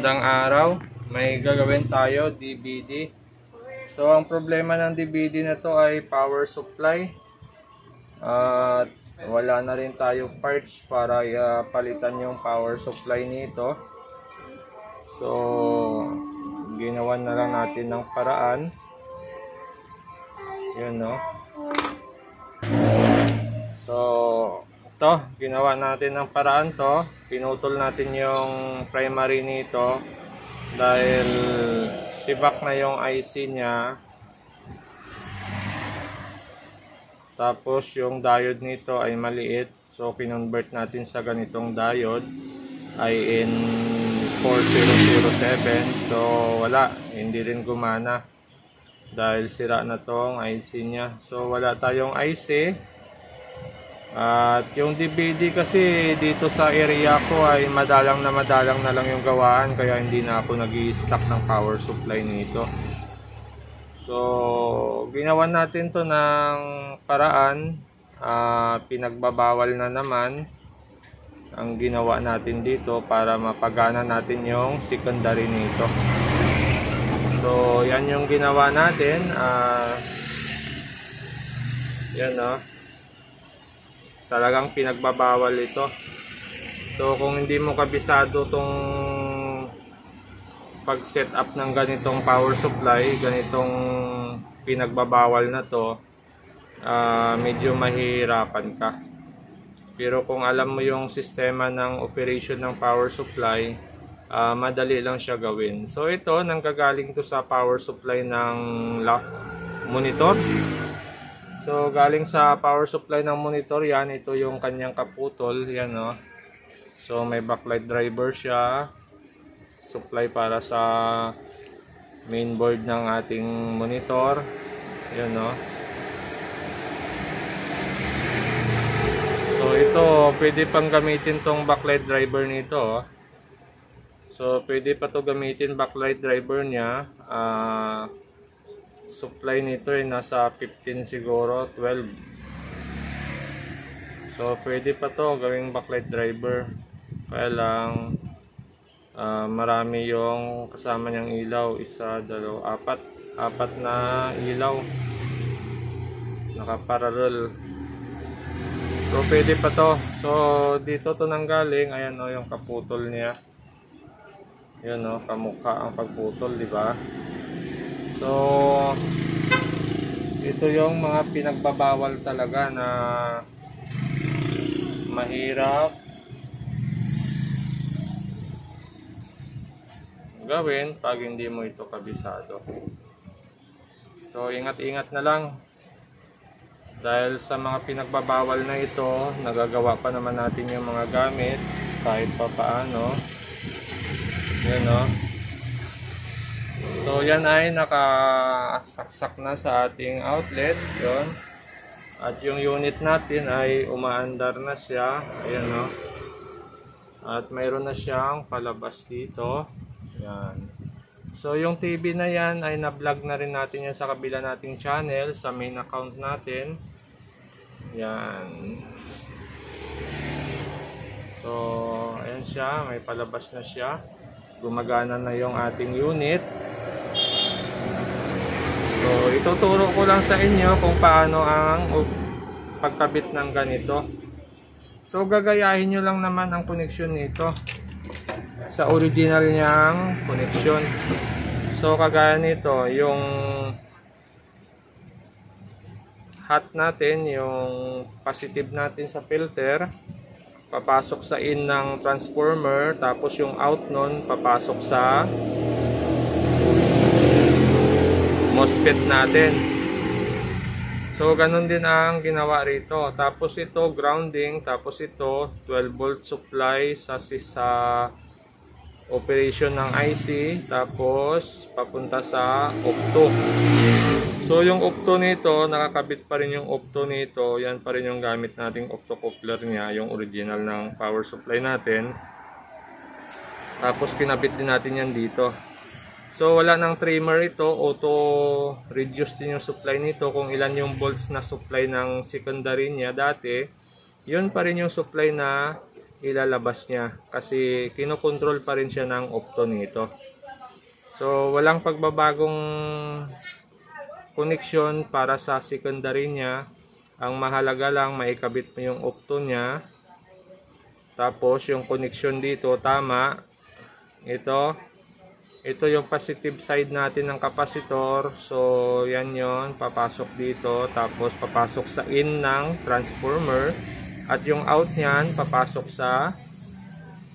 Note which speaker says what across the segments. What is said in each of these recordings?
Speaker 1: Magandang araw. May gagawin tayo, DVD. So, ang problema ng DVD na to ay power supply. At wala na rin tayo parts para palitan yung power supply nito. So, ginawan na lang natin ng paraan. Yun, no? So, ito, ginawa natin ng paraan to. Pinutol natin yung primary nito dahil sibak na yung IC niya. Tapos yung diode nito ay maliit. So, kinonvert natin sa ganitong diode ay in 4007. So, wala. Hindi rin gumana dahil sira na tong IC niya. So, wala tayong IC. At yung DVD kasi dito sa area ko ay madalang na lang yung gawaan, kaya hindi na ako nag-i-stock ng power supply nito. So, ginawan natin to ng paraan. Pinagbabawal na naman ang ginawa natin dito para mapagana natin yung secondary nito. So, yan yung ginawa natin. Yan, no? Talagang pinagbabawal ito. So, kung hindi mo kabisado tong pag-set up ng ganitong power supply, ganitong pinagbabawal na to, medyo mahihirapan ka. Pero kung alam mo yung sistema ng operation ng power supply, madali lang siya gawin. So, ito, nanggagaling to sa power supply ng monitor. So, galing sa power supply ng monitor yan. Ito yung kanyang kaputol. Yan, no? So, may backlight driver siya. Supply para sa mainboard ng ating monitor. Yan, no? So, ito, pwede pang gamitin tong backlight driver nito. Oh. So, pwede pa to gamitin backlight driver niya. Supply nito ay nasa 15 siguro, 12. So, pwede pa to gawing backlight driver. Kaya lang, marami yung kasama niyang ilaw. Isa, dalawa, apat na ilaw. Nakaparallel. So, pwede pa to. So, dito to nanggaling. Ayan o, yung kaputol niya. Yan o, kamukha ang pagputol, di ba? So, ito yung mga pinagbabawal talaga na mahirap gawin pag hindi mo ito kabisado. So, ingat-ingat na lang. Dahil sa mga pinagbabawal na ito, nagagawa pa naman natin yung mga gamit kahit pa paano. Yan o. So, yan ay nakasaksak na sa ating outlet. Yun. At yung unit natin ay umaandar na siya. Ayan, no? At mayroon na siyang palabas dito. Yan. So, yung TV na yan ay na-vlog na rin natin yan sa kabila nating channel, sa main account natin. Yan. So, ayan siya. May palabas na siya. Gumagana na yung ating unit. So, ituturo ko lang sa inyo kung paano ang pagkabit ng ganito. So, gagayahin nyo lang naman ang koneksyon nito sa original niyang koneksyon. So, kagaya nito, yung hot natin, yung positive natin sa filter, papasok sa in ng transformer, tapos yung out nun, papasok sa MOSFET natin. So, ganun din ang ginawa rito. Tapos ito, grounding. Tapos ito, 12 volt supply sa operation ng IC. Tapos, papunta sa opto. So, yung opto nito, nakakabit pa rin yung opto nito. Yan pa rin yung gamit nating opto coupler niya. Yung original ng power supply natin. Tapos, kinabit din natin yan dito. So, wala nang trimmer ito. Auto-reduce din yung supply nito. Kung ilan yung volts na supply ng secondary niya dati, yun pa rin yung supply na ilalabas niya kasi kinokontrol pa rin siya ng opto nito. So walang pagbabagong connection para sa secondary niya. Ang mahalaga lang maikabit mo yung opto niya. Tapos yung connection dito tama. Ito yung positive side natin ng kapasitor. So yan yon, papasok dito. Tapos papasok sa in ng transformer. At yung out niyan papasok sa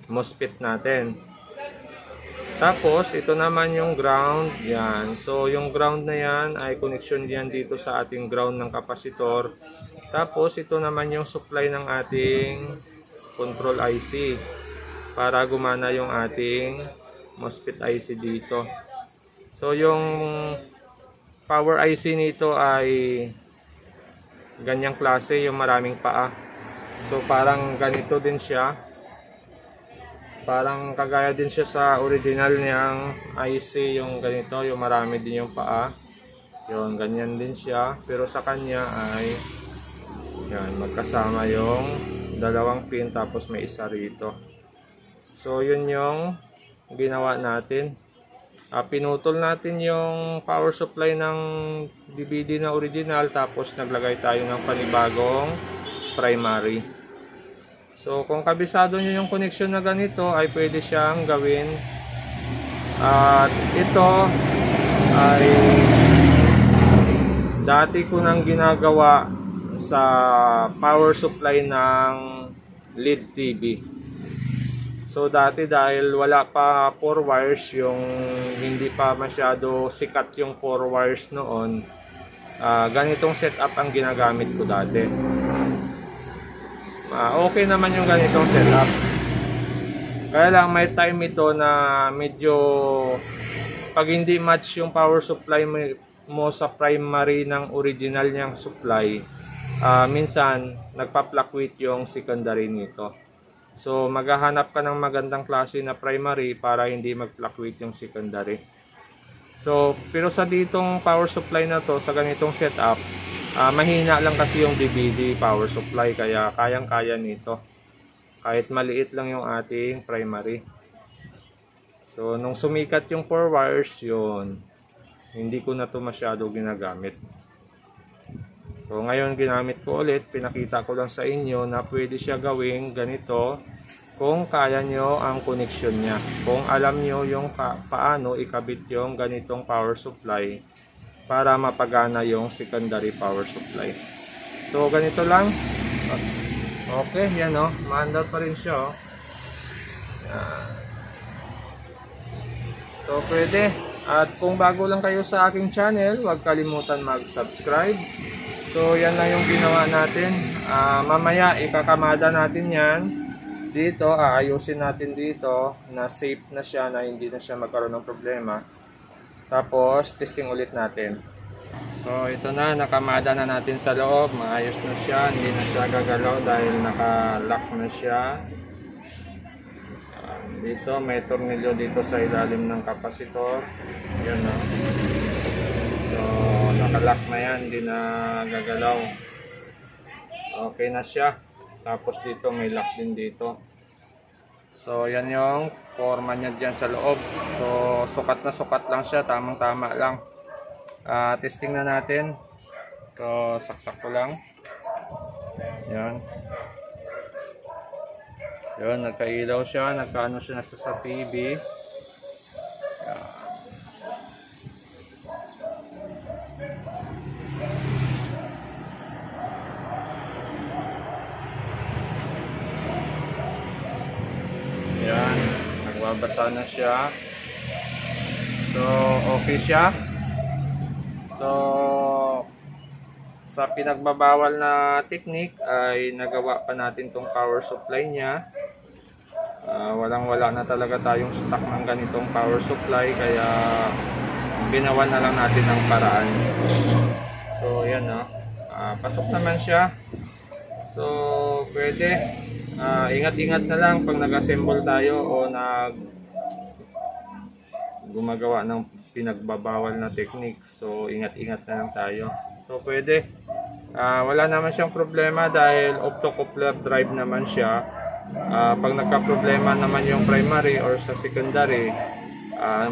Speaker 1: MOSFET natin. Tapos ito naman yung ground. Yan. So yung ground na yan ay connection diyan dito sa ating ground ng kapasitor. Tapos ito naman yung supply ng ating control IC para gumana yung ating MOSFET IC dito. So yung power IC nito ay ganyang klase, yung maraming paa. So parang ganito din siya. Parang kagaya din siya sa original niyang IC, yung ganito, yung marami din yung paa. Yung ganyan din siya, pero sa kanya ay yan, magkasama yung dalawang pin tapos may isa rito. So yun yung ginawa natin. Pinutol natin yung power supply ng DVD na original tapos naglagay tayo ng panibagong primary. So kung kabisado nyo yung connection na ganito ay pwede siyang gawin. At ito ay dati ko nang ginagawa sa power supply ng LED TV. So dati dahil wala pa 4 wires, yung hindi pa masyado sikat yung 4 wires noon, ganitong setup ang ginagamit ko dati. Okay naman yung ganitong setup. Kaya lang may time ito na medyo pag hindi match yung power supply mo sa primary ng original niyang supply, minsan nagpa-fluctuate yung secondary nito. So maghahanap ka ng magandang klase na primary para hindi mag-fluctuate yung secondary. So pero sa ditong power supply na to, sa ganitong setup, mahina lang kasi yung DVD power supply, kaya kayang-kaya nito. Kahit maliit lang yung ating primary. So nung sumikat yung 4 wires, yun, hindi ko na to masyado ginagamit. So ngayon ginamit ko ulit, pinakita ko lang sa inyo na pwede siya gawing ganito kung kaya nyo ang connection niya. Kung alam nyo yung paano ikabit yung ganitong power supply para mapagana yung secondary power supply. So ganito lang. Okay, yan o. Maandar pa rin siya o. Yan. So pwede. At kung bago lang kayo sa aking channel, huwag kalimutan mag-subscribe. So yan lang yung ginawa natin. Mamaya ikakamada natin yan dito. Aayusin natin dito na safe na siya, na hindi na siya magkaroon ng problema. Tapos testing ulit natin. So ito na, nakamada na natin sa loob. Maayos na siya, hindi na siya gagalaw dahil naka-lock na siya. Dito may tornilyo dito sa ilalim ng kapasitor. Yan o. So naka-lock na yan, hindi na gagalaw. Okay na siya. Tapos dito may lock din dito. So yan yung forma niya dyan sa loob. So sukat na sukat lang siya, tamang tama lang. Testing na natin. So saksak ko lang. Yan. Yan, nagkailaw siya, nagkaano siya nasa sa TV. Yan. Yan, nagbabasa na siya. So okay siya. So sa pinagbabawal na technique ay nagawa pa natin tong power supply niya. Walang-wala na talaga tayong stock ng ganitong power supply, kaya ginawa na lang natin ang paraan. So yan o. Pasok naman siya. So pwede. Ingat-ingat na lang pag nag-assemble tayo o gumagawa ng pinagbabawal na technique. So ingat-ingat na lang tayo. So pwede. Wala naman siyang problema dahil opto-coupler drive naman siya. Pag nagka-problema naman yung primary or sa secondary,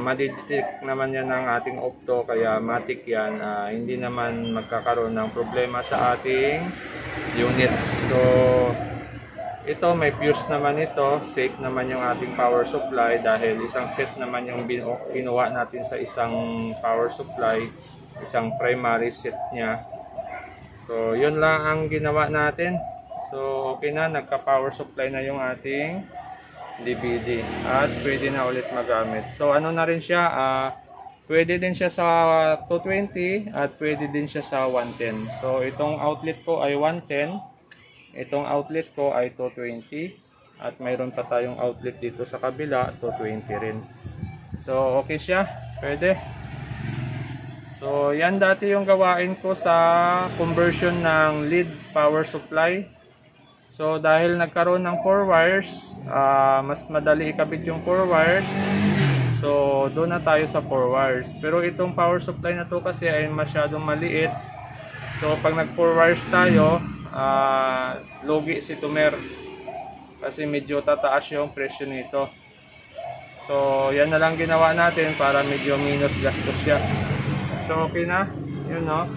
Speaker 1: madidetect naman yan ng ating opto, kaya matik yan, hindi naman magkakaroon ng problema sa ating unit. So ito may fuse naman ito, safe naman yung ating power supply dahil isang set naman yung binuwa natin sa isang power supply, isang primary set niya. So yun lang ang ginawa natin. So okay na, nagka-power supply na yung ating DVD at pwede na ulit magamit. So ano na rin siya, pwede din siya sa 220 at pwede din siya sa 110. So itong outlet ko ay 110, itong outlet ko ay 220 at mayroon pa tayong outlet dito sa kabila, 220 rin. So okay siya, pwede. So yan dati yung gawain ko sa conversion ng lead power supply. So dahil nagkaroon ng 4 wires, mas madali ikabit yung 4 wires. So doon na tayo sa 4 wires. Pero itong power supply na to kasi ay masyadong maliit. So pag nag 4 wires tayo, lugi si Tumer. Kasi medyo tataas yung presyo nito. So yan na lang ginawa natin para medyo minus gastos siya. So okay na, yun no.